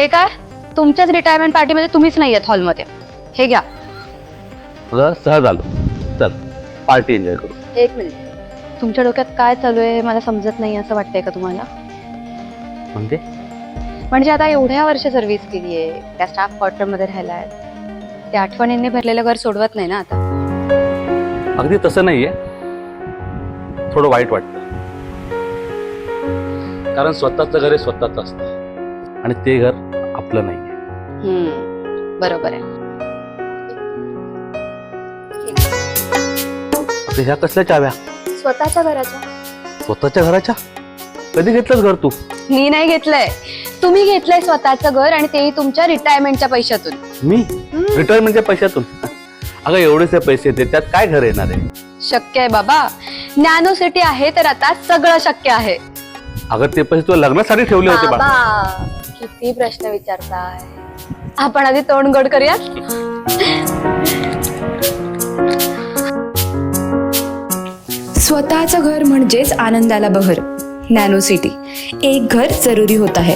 हे काय तुमच्याच रिटायरमेंट पार्टीमध्ये तुम्हीच नाही आहेत हॉलमध्ये. हे घ्या. जरा सहज आलो. चल पार्टी एन्जॉय करू. एक मिनिट, तुमच्या डोक्यात काय चालू आहे मला समजत नाही असं वाटतंय का तुम्हाला? म्हणजे आता एवढ्या वर्ष सर्व्हिस केली आहे, त्या स्टाफ क्वार्टरमध्ये राहिलाय, त्या आठवणींनी भरलेलं घर सोडवत नाही ना आता. अगदी तसं नाहीये, थोडं वाईट वाटतं. कारण स्वतःचं घर हे स्वतःच असतं आणि ते घर आपलं नाहीये. बरोबर आहे. आता ह्या कसल्या चाव्या? स्वतःच्या घराच्या. स्वतःच्या घराच्या? कधी घेतलंस घर तू? मी नाही घेतलंय, तुम्ही घेतलंय स्वतःचं घर, आणि तेही तुमच्या रिटायरमेंटच्या पैशातून. मी रिटायरमेंटच्या पैशातून? अगं एवढेसे पैसे येते, त्यात काय घर येणार आहे? शक्य आहे बाबा, नॅनो सिटी आहे तर आता सगळं शक्य आहे. अगं ते पैसे तुला लग्नासाठी ठेवले होते बा. बाबा किती प्रश्न विचारताय. आपण आधी तोंड गोड करूया. स्वतःचं घर म्हणजेच आनंदाला बहर. नॅनो सिटी, एक घर जरुरी होता है.